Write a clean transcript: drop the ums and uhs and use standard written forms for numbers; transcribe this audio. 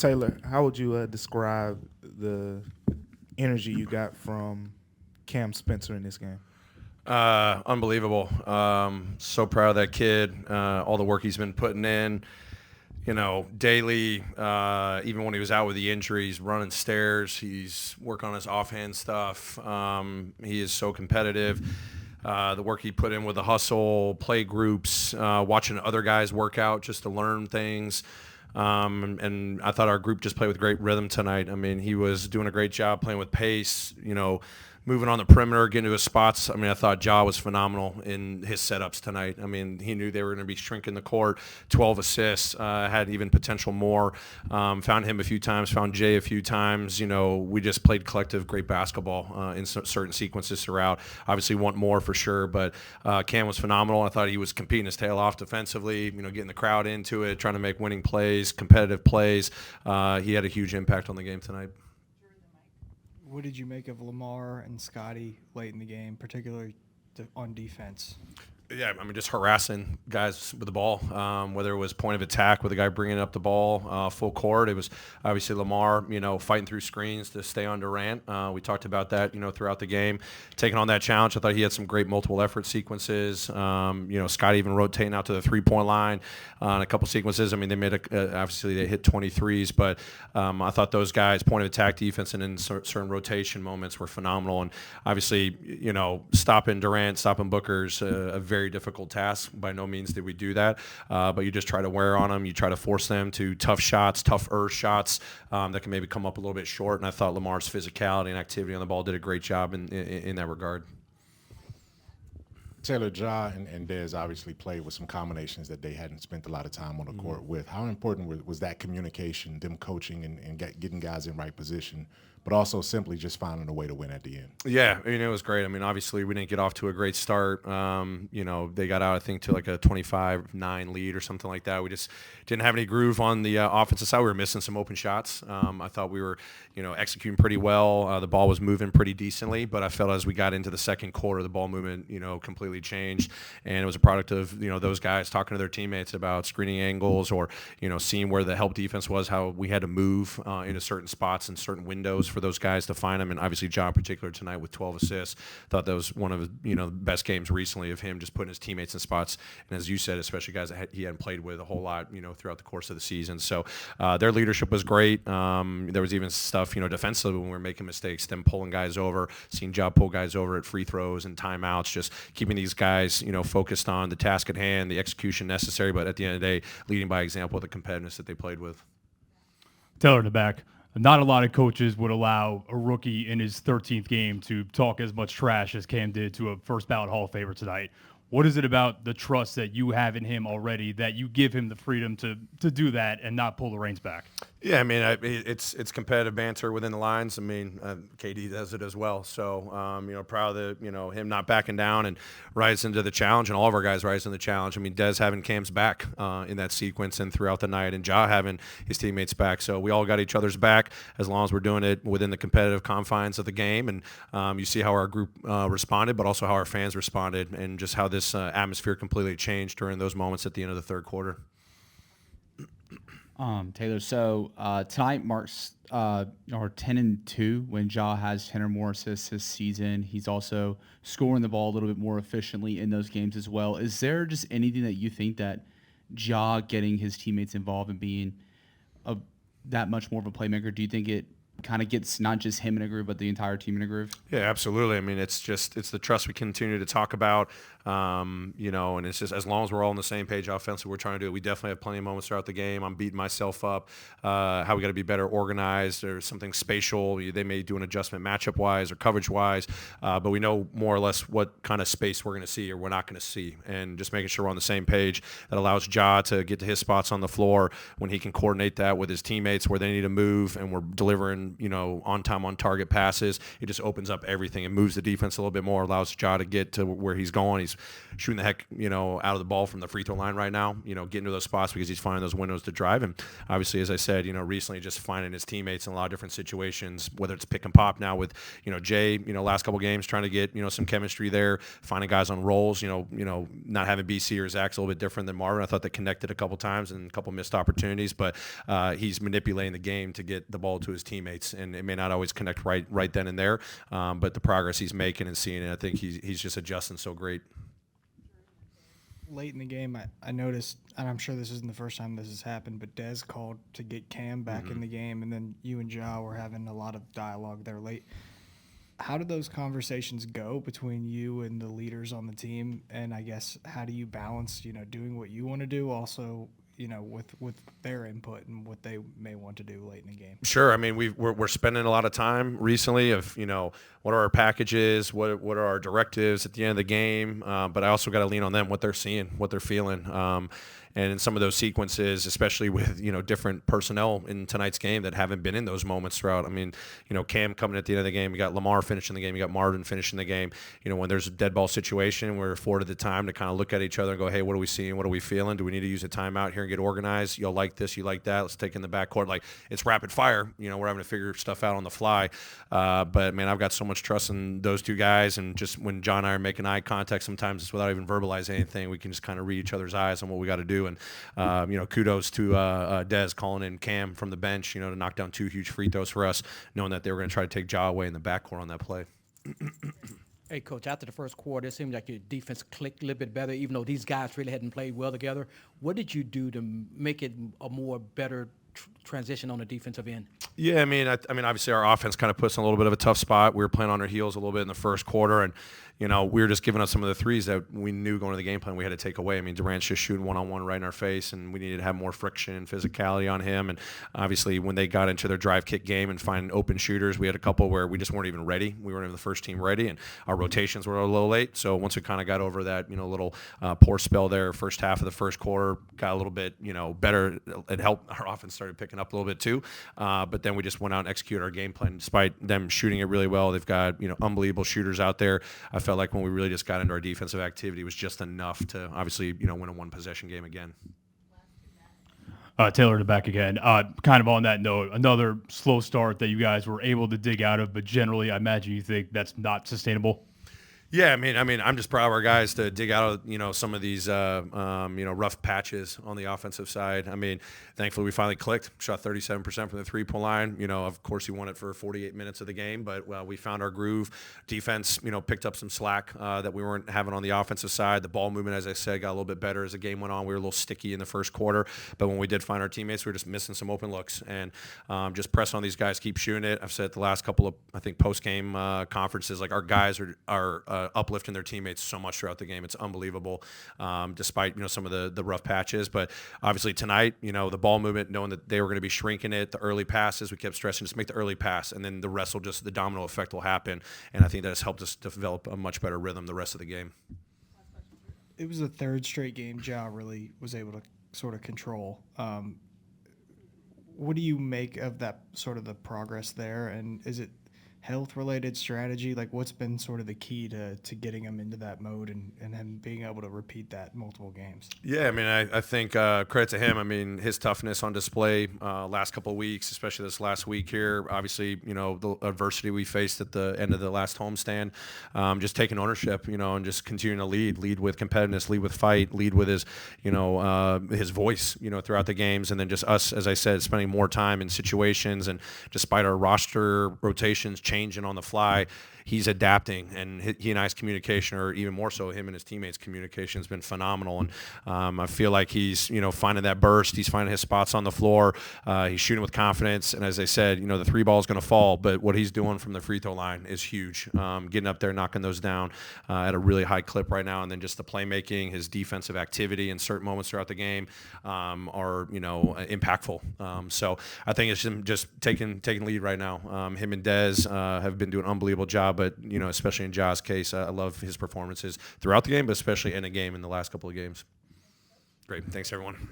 Taylor, how would you describe the energy you got from Cam Spencer in this game? Unbelievable. So proud of that kid. All the work he's been putting in, daily. Even when he was out with the injuries, running stairs, he's working on his offhand stuff. He is so competitive. The work he put in with the hustle, play groups, watching other guys work out just to learn things. And I thought our group just played with great rhythm tonight. I mean, he was doing a great job playing with pace, moving on the perimeter, getting to his spots. I mean, I thought Ja was phenomenal in his setups tonight. I mean, he knew they were going to be shrinking the court. 12 assists, had even potential more. Found him a few times, found Jay a few times. We just played collective great basketball in certain sequences throughout. Obviously want more for sure, but Cam was phenomenal. I thought he was competing his tail off defensively, getting the crowd into it, trying to make winning plays, competitive plays. He had a huge impact on the game tonight. What did you make of Lamar and Scotty late in the game, particularly on defense? Yeah, I mean, just harassing guys with the ball, whether it was point of attack with the guy bringing up the ball full court. It was obviously Lamar, fighting through screens to stay on Durant. We talked about that, throughout the game, taking on that challenge. I thought he had some great multiple effort sequences. Scott even rotating out to the three-point line on a couple sequences. I mean, they made obviously they hit 23s, but I thought those guys, point of attack defense and in certain rotation moments were phenomenal. And obviously, stopping Durant, stopping Booker's a very difficult task. By no means did we do that, but you just try to wear on them. You try to force them to tough shots, tougher shots that can maybe come up a little bit short. And I thought Lamar's physicality and activity on the ball did a great job in that regard. Taylor, Ja and Dez obviously played with some combinations that they hadn't spent a lot of time on the court with. How important was that communication, them coaching and getting guys in right position, but also simply just finding a way to win at the end? Yeah, I mean, it was great. I mean, obviously, we didn't get off to a great start. They got out, I think, to like a 25-9 lead or something like that. We just didn't have any groove on the offensive side. We were missing some open shots. I thought we were, executing pretty well. The ball was moving pretty decently, but I felt as we got into the second quarter, the ball movement, completely changed. And it was a product of, those guys talking to their teammates about screening angles or, seeing where the help defense was, how we had to move into certain spots and certain windows for those guys to find them. And obviously, John in particular tonight with 12 assists, thought that was one of the best games recently of him just putting his teammates in spots. And as you said, especially guys that he hadn't played with a whole lot, throughout the course of the season. So their leadership was great. There was even stuff, defensively when we were making mistakes, them pulling guys over, seeing Ja pull guys over at free throws and timeouts, just keeping these guys, focused on the task at hand, the execution necessary, but at the end of the day, leading by example with the competitiveness that they played with. Taylor in the back. Not a lot of coaches would allow a rookie in his 13th game to talk as much trash as Cam did to a first ballot Hall of Famer tonight. What is it about the trust that you have in him already that you give him the freedom to do that and not pull the reins back? Yeah, I mean, it's competitive banter within the lines. I mean, KD does it as well. So, proud of him not backing down and rising to the challenge, and all of our guys rising to the challenge. I mean, Dez having Cam's back in that sequence and throughout the night, and Ja having his teammates back. So we all got each other's back as long as we're doing it within the competitive confines of the game. And you see how our group responded, but also how our fans responded, and just how this atmosphere completely changed during those moments at the end of the third quarter. Taylor, so tonight marks our 10-2 when Ja has 10 or more assists this season. He's also scoring the ball a little bit more efficiently in those games as well. Is there just anything that you think that Ja getting his teammates involved and being that much more of a playmaker, do you think it kind of gets not just him in a groove, but the entire team in a groove? Yeah, absolutely. I mean, it's the trust we continue to talk about, and it's just as long as we're all on the same page offensively, we're trying to do it. We definitely have plenty of moments throughout the game. I'm beating myself up, how we got to be better organized or something spatial. They may do an adjustment matchup-wise or coverage-wise, but we know more or less what kind of space we're going to see or we're not going to see, and just making sure we're on the same page that allows Ja to get to his spots on the floor when he can coordinate that with his teammates where they need to move, and we're delivering on time on target passes. It just opens up everything and moves the defense a little bit more, allows Ja to get to where he's going. He's shooting the heck out of the ball from the free throw line right now, getting to those spots because he's finding those windows to drive. And obviously, as I said, recently just finding his teammates in a lot of different situations, whether it's pick and pop now with Jay, last couple games trying to get some chemistry there, finding guys on rolls, not having BC or Zach's a little bit different than Marvin. I thought they connected a couple times and a couple missed opportunities, but he's manipulating the game to get the ball to his teammates, and it may not always connect right then and there, but the progress he's making and seeing, I think he's just adjusting so great. Late in the game, I noticed, and I'm sure this isn't the first time this has happened, but Dez called to get Cam back in the game, and then you and Ja were having a lot of dialogue there late. How did those conversations go between you and the leaders on the team? And I guess how do you balance, doing what you want to do also, with their input and what they may want to do late in the game? Sure. I mean, we're spending a lot of time recently of, what are our packages, what are our directives at the end of the game, but I also got to lean on them, what they're seeing, what they're feeling. And in some of those sequences, especially with, different personnel in tonight's game that haven't been in those moments throughout. I mean, Cam coming at the end of the game, you got Lamar finishing the game, you got Marvin finishing the game. When there's a dead ball situation, we're afforded the time to kind of look at each other and go, hey, what are we seeing? What are we feeling? Do we need to use a timeout here and get organized? You'll like this, you like that. Let's take in the backcourt. Like, it's rapid fire. We're having to figure stuff out on the fly. But, man, I've got so much trust in those two guys. And just when John and I are making eye contact, sometimes it's without even verbalizing anything, we can just kind of read each other's eyes on what we got to do. And, kudos to Dez calling in Cam from the bench, to knock down 2 huge free throws for us, knowing that they were going to try to take Ja away in the backcourt on that play. Hey, Coach, after the first quarter, it seemed like your defense clicked a little bit better, even though these guys really hadn't played well together. What did you do to make it a more better transition on the defensive end? Yeah, I mean, obviously our offense kind of puts us in a little bit of a tough spot. We were playing on our heels a little bit in the first quarter, and we were just giving up some of the threes that we knew going to the game plan we had to take away. I mean, Durant's just shooting one-on-one right in our face, and we needed to have more friction and physicality on him. And obviously, when they got into their drive kick game and find open shooters, we had a couple where we just weren't even ready. We weren't even the first team ready, and our rotations were a little late. So once we kind of got over that, little poor spell there, first half of the first quarter, got a little bit, better. It helped. Our offense started picking up a little bit too, but then we just went out and executed our game plan despite them shooting it really well. They've got unbelievable shooters out there. I felt like when we really just got into our defensive activity, it was just enough to obviously win a 1-possession game again. Taylor to back again. Kind of on that note, another slow start that you guys were able to dig out of, but generally, I imagine you think that's not sustainable. Yeah, I mean, I'm just proud of our guys to dig out of, some of these, rough patches on the offensive side. I mean, thankfully we finally clicked, shot 37% from the three-point line. Of course he won it for 48 minutes of the game, but we found our groove. Defense, picked up some slack that we weren't having on the offensive side. The ball movement, as I said, got a little bit better as the game went on. We were a little sticky in the first quarter, but when we did find our teammates, we were just missing some open looks, and just press on these guys, keep shooting it. I've said the last couple of, I think, post-game conferences, like our guys are uplifting their teammates so much throughout the game. It's unbelievable, despite some of the rough patches. But obviously tonight, the ball movement, knowing that they were going to be shrinking it, the early passes, we kept stressing, just make the early pass, and then the rest will just, the domino effect will happen. And I think that has helped us develop a much better rhythm the rest of the game. It was the third straight game Ja really was able to sort of control. What do you make of that, sort of the progress there? And is it health-related strategy? Like, what's been sort of the key to getting him into that mode and him being able to repeat that multiple games? Yeah, I mean, I think credit to him. I mean, his toughness on display last couple of weeks, especially this last week here. Obviously, the adversity we faced at the end of the last homestand, just taking ownership, and just continuing to lead with competitiveness, lead with fight, lead with his, his voice, throughout the games. And then just us, as I said, spending more time in situations, and despite our roster rotations changing on the fly, he's adapting, and he and I's communication, or even more so him and his teammates' communication, has been phenomenal. And I feel like he's finding that burst, he's finding his spots on the floor, he's shooting with confidence. And as I said, the three ball is going to fall, but what he's doing from the free throw line is huge. Getting up there, knocking those down at a really high clip right now, and then just the playmaking, his defensive activity in certain moments throughout the game are impactful. So I think it's him just taking lead right now. Him and Dez have been doing an unbelievable job. But, especially in Ja's case, I love his performances throughout the game, but especially in a game in the last couple of games. Great. Thanks, everyone.